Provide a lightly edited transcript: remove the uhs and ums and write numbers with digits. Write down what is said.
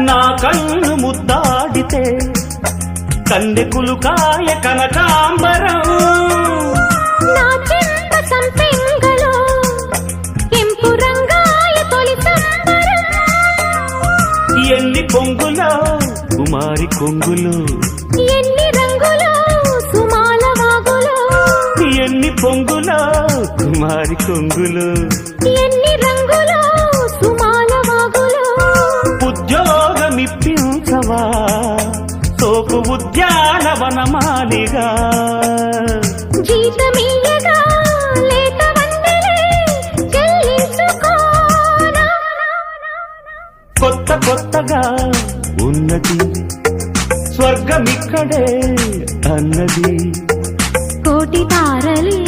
నా కన్ను ముద్దాడితే కన్నెకులు కాయ కనకాంబరం నా చెంప సంపెంగలో కెంపు రంగాయ తొలి సంబరం ఎన్ని పొంగులో కుమారి కొంగులు ఎన్ని రంగులో సుమాల వాగులో ఎన్ని పొంగులో కుమారి కొంగులు ఎన్ని రంగులో సుమాల వాగులో ఉద్యోగమిప్పించవా సోపు ఉద్యానవనమాలిగా జీతమీయగా లేత వందలే చెల్లించుకోనా కొత్త కొత్తగా ఉన్నది స్వర్గమిక్కడే అన్నది కోటి తారలే